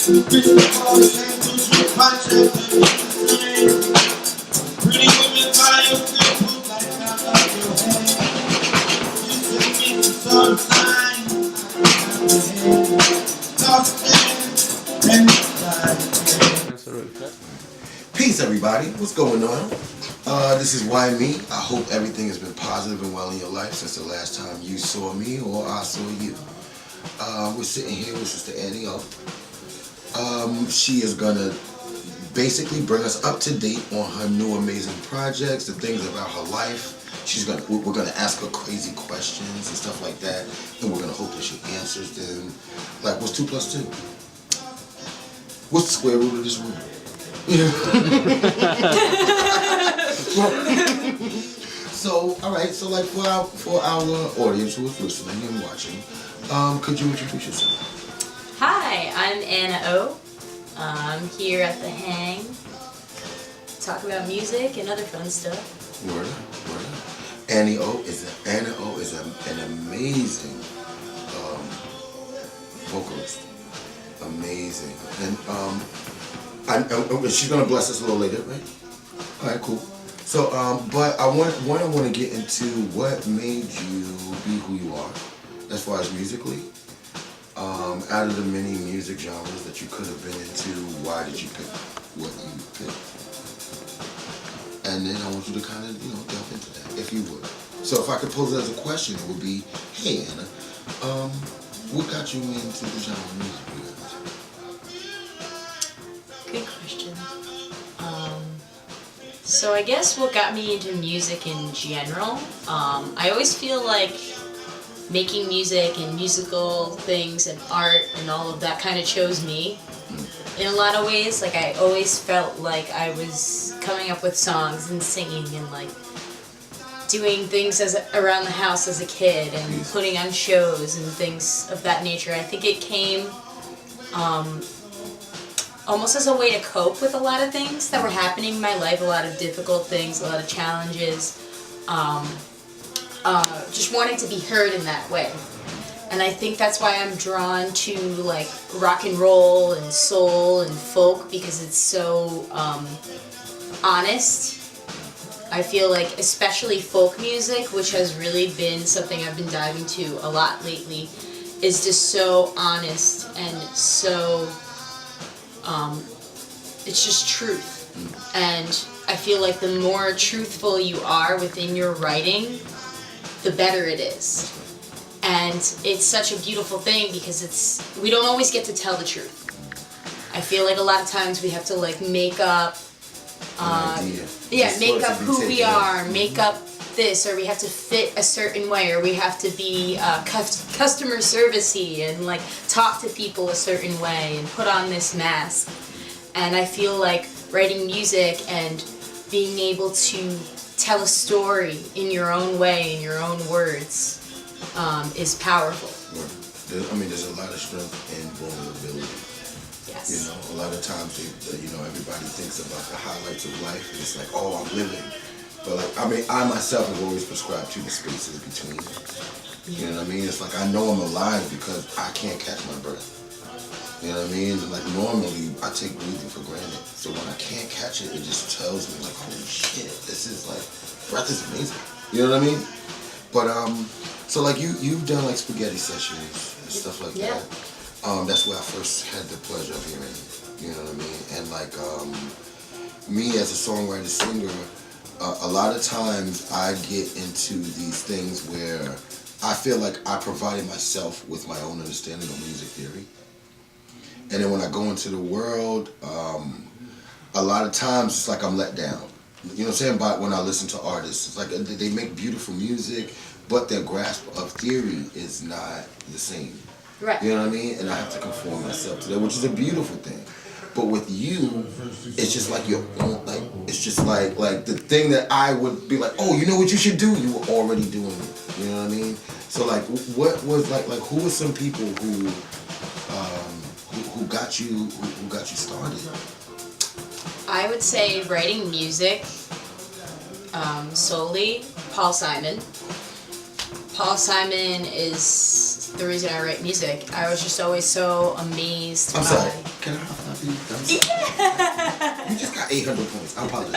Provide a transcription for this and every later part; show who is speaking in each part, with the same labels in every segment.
Speaker 1: Pretty boys and two punch and pretty women by your crib, like I love your head. You say me some sign,
Speaker 2: Peace, everybody. What's going on? This is Why Me. I hope everything has been positive and well in your life since the last time you saw me or I saw you. We're sitting here with Sister Annie O. She is gonna basically bring us up to date on her new amazing projects, the things about her life. We're gonna ask her crazy questions and stuff like that, and we're gonna hope that she answers them. Like, what's 2 plus 2? What's the square root of this room? So, all right. So, like, for our audience who is listening and watching, could you introduce yourself?
Speaker 3: Hi, I'm Anna O. I'm here at the Hang, talk about music and other fun stuff.
Speaker 2: Word. Anna O is an amazing vocalist. Amazing, and she's gonna bless us a little later, right? All right, cool. So, but I want to get into what made you be who you are, as far as musically. Out of the many music genres that you could have been into, why did you pick what you picked? And then I want you to kind of, delve into that, if you would. So if I could pose it as a question, it would be, hey Anna, what got you into the genre of music you got into?
Speaker 3: Good question. So I guess what got me into music in general, I always feel like making music and musical things and art and all of that kind of chose me in a lot of ways. Like, I always felt like I was coming up with songs and singing and like doing things around the house as a kid and putting on shows and things of that nature. I think it came almost as a way to cope with a lot of things that were happening in my life, a lot of difficult things, a lot of challenges. Just wanting to be heard in that way. And I think that's why I'm drawn to like rock and roll and soul and folk, because it's so honest. I feel like especially folk music, which has really been something I've been diving to a lot lately, is just so honest and so it's just truth. And I feel like the more truthful you are within your writing, the better it is. And it's such a beautiful thing because we don't always get to tell the truth. I feel like a lot of times we have to like make up who we are, make up this, or we have to fit a certain way, or we have to be customer servicey and like talk to people a certain way and put on this mask. And I feel like writing music and being able to tell a story in your own way, in your own words, is powerful.
Speaker 2: There's a lot of strength in vulnerability.
Speaker 3: Yes.
Speaker 2: A lot of times, everybody thinks about the highlights of life, and it's like, oh, I'm living. But I myself have always prescribed to the spaces between. You know what I mean? It's like I know I'm alive because I can't catch my breath. You know what I mean? Like normally, I take breathing for granted. So when I can't catch it, it just tells me like, holy shit, this is like, breath is amazing. You know what I mean? But so like you've done like spaghetti sessions and stuff like that. That's where I first had the pleasure of hearing it. You know what I mean? And like me as a songwriter singer, a lot of times I get into these things where I feel like I provided myself with my own understanding of music theory. And then when I go into the world, a lot of times it's like I'm let down. You know what I'm saying? But when I listen to artists, it's like they make beautiful music, but their grasp of theory is not the same.
Speaker 3: Right.
Speaker 2: You know what I mean? And I have to conform myself to that, which is a beautiful thing. But with you, it's just like your own, like, it's just like the thing that I would be like, oh, you know what you should do? You were already doing it. You know what I mean? So like, what was like who were some people who got you started?
Speaker 3: I would say writing music solely, Paul Simon. Paul Simon is the reason I write music. I was just always so amazed
Speaker 2: I'm
Speaker 3: by...
Speaker 2: sorry. Can I have you? Yeah. You just got 800 points. I apologize.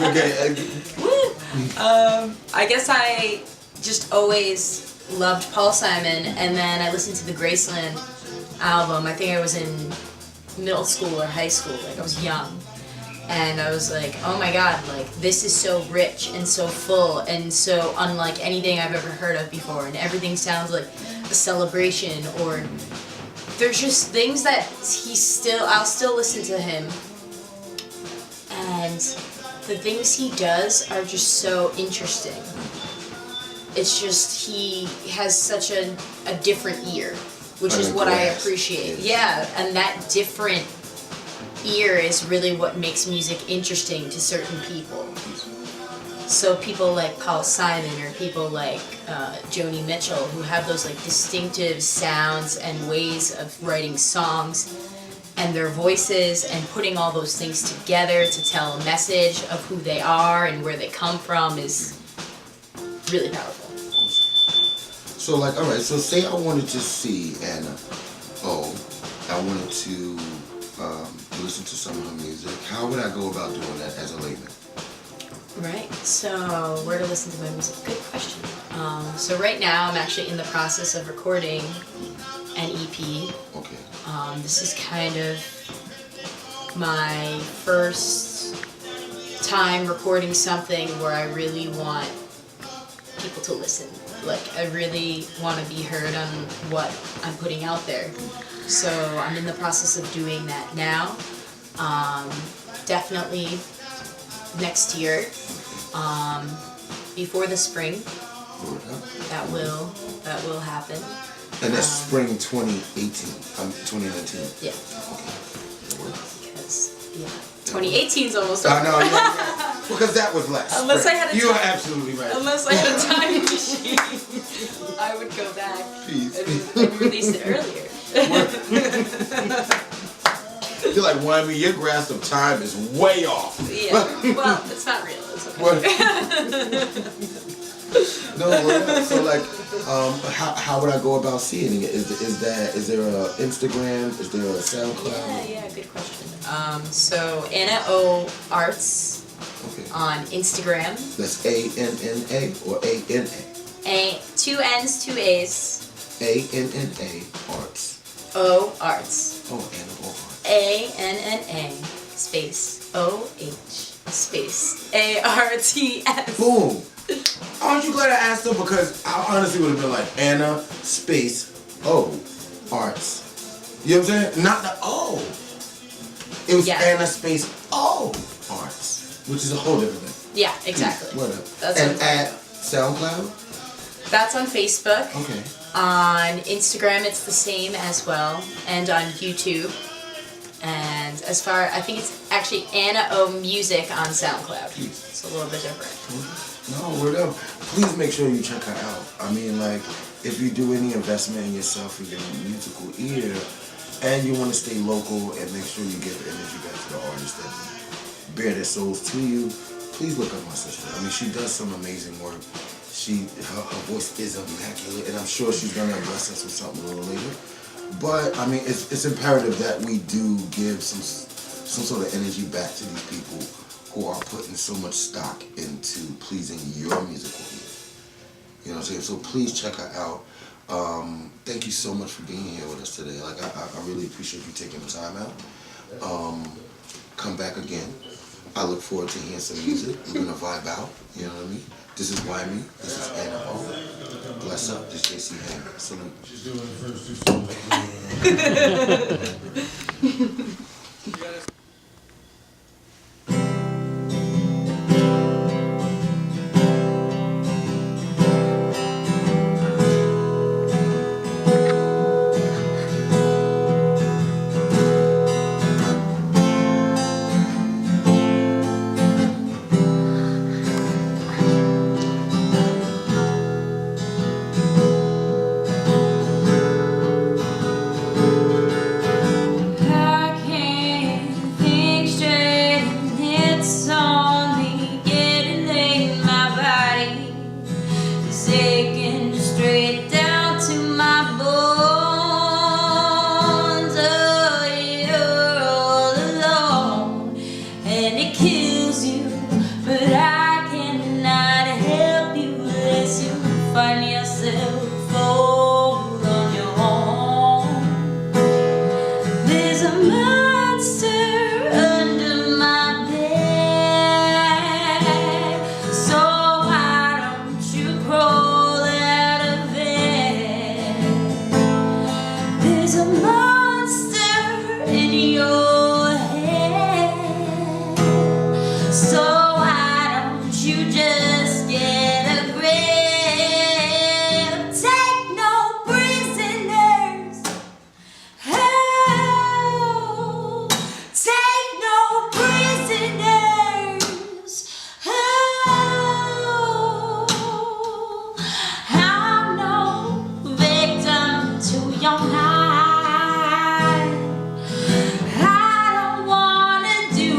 Speaker 2: Okay.
Speaker 3: Woo! I guess I just always loved Paul Simon, and then I listened to the Graceland album. I think I was in middle school or high school, like I was young. And I was like, oh my god, like this is so rich and so full and so unlike anything I've ever heard of before, and everything sounds like a celebration, or there's just things that I'll still listen to him, and the things he does are just so interesting. It's just, he has such a different ear, which is what I appreciate. Yeah, and that different ear is really what makes music interesting to certain people. So people like Paul Simon or people like Joni Mitchell, who have those like distinctive sounds and ways of writing songs, and their voices and putting all those things together to tell a message of who they are and where they come from is really powerful.
Speaker 2: So like, all right, so say I wanted to see Anna O, I wanted to listen to some of her music. How would I go about doing that as a layman?
Speaker 3: Right, so where to listen to my music? Good question. So right now I'm actually in the process of recording an EP.
Speaker 2: Okay.
Speaker 3: This is kind of my first time recording something where I really want people to listen. Like, I really want to be heard on what I'm putting out there. So I'm in the process of doing that now. Definitely next year, before the spring, that will happen.
Speaker 2: And that's spring 2018, 2019.
Speaker 3: Yeah.
Speaker 2: Okay.
Speaker 3: Because, yeah, 2018 is almost
Speaker 2: I
Speaker 3: over.
Speaker 2: know, yeah. Because that was last
Speaker 3: Unless
Speaker 2: spring.
Speaker 3: I had a
Speaker 2: You are absolutely right.
Speaker 3: Unless I had a time machine, I would go back and release it earlier.
Speaker 2: You're like, well, I mean, your grasp of time is way off.
Speaker 3: Yeah, well, it's not real. It's okay.
Speaker 2: No, so like, how would I go about seeing it? Is there a Instagram? Is there a SoundCloud?
Speaker 3: Yeah, good question. So Anna O Arts on Instagram.
Speaker 2: That's ANNA or ANA?
Speaker 3: Two N's, two A's.
Speaker 2: ANNA Arts.
Speaker 3: O Arts.
Speaker 2: Oh, Anna O Arts.
Speaker 3: ANNA space OH space ARTS.
Speaker 2: Boom. Aren't you glad I asked her? Because I honestly would have been like Anna space O Arts. You know what I'm saying? Not the O. It was Anna space O Arts, which is a whole different thing.
Speaker 3: Yeah, exactly.
Speaker 2: Whatever.
Speaker 3: That's
Speaker 2: and at SoundCloud?
Speaker 3: That's on Facebook.
Speaker 2: Okay.
Speaker 3: On Instagram, it's the same as well, and on YouTube. And I think it's actually Anna O Music on SoundCloud. It's a little bit different.
Speaker 2: No, word up. Please make sure you check her out. I mean, like, if you do any investment in yourself and your musical ear, and you want to stay local and make sure you give the energy back to the artists that bear their souls to you, please look up my sister. I mean, she does some amazing work. Her voice is immaculate, and I'm sure she's gonna bless us with something a little later. But I mean, it's imperative that we do give some sort of energy back to these people who are putting so much stock into pleasing your musical ear. You know what I'm saying? So please check her out. Thank you so much for being here with us today. Like, I really appreciate you taking the time out. Come back again. I look forward to hearing some music. We're gonna vibe out. You know what I mean? This is Why Me. This is Anna O. Bless up. This is JC Ham. Salute.
Speaker 1: She's doing the first two songs.
Speaker 3: There's a monster under my bed, so why don't you crawl out of it? There's a monster in your head, so why don't you just get a grip? Take no prisoners. Oh, take no prisoners. Oh, I'm no victim to your mind. I don't wanna do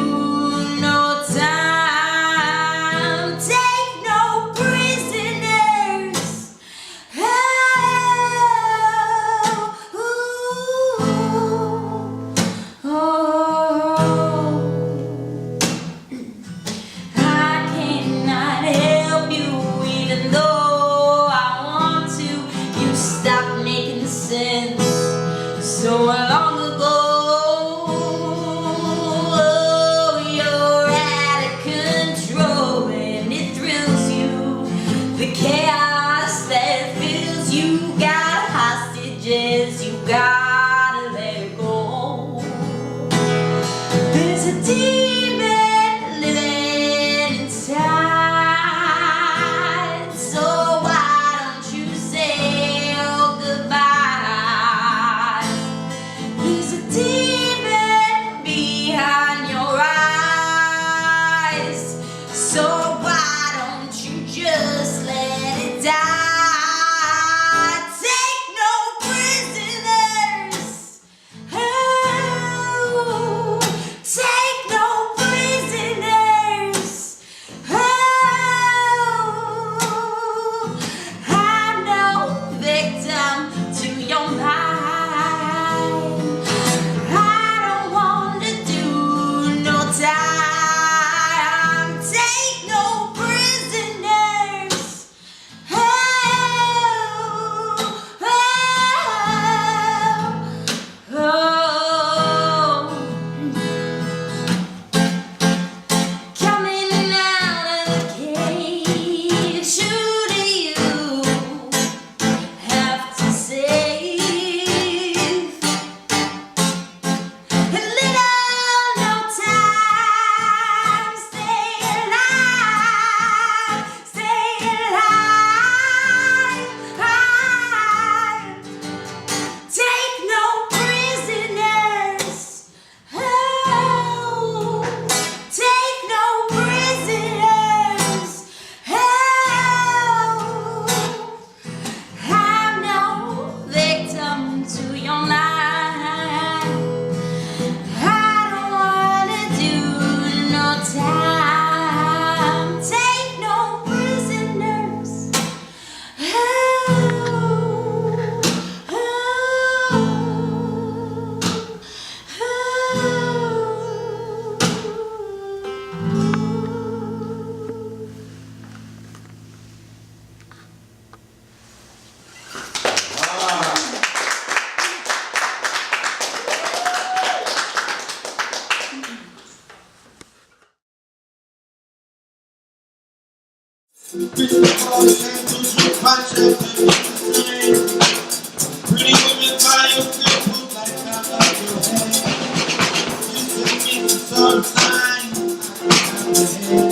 Speaker 3: no time. Take no prisoners. Oh, I cannot help you even though I want to. You stopped making sense so long ago. Oh, you're out of control and it thrills you. The chaos that fills you, got hostages, you gotta let it go. There's a demon living inside, so why don't you say oh goodbye? There's a demon behind your eyes, so why don't you just let it die? Take no prisoners. Oh, take no prisoners. Oh, I'm no victim to your mind. I don't want to do no time. Take no prisoners. Oh, oh, oh. Coming out of the cage, who do you have to save? A little no time, stay alive, stay alive. Take no prisoners. Oh, take no prisoners. Oh, I'm no victim to your lie. I don't wanna do no time. Take no prisoners. Oh, oh,
Speaker 1: Pretty boys handles your punch and do the same. Pretty women buy your people like I love your hair. You send me some sign, I love your hair.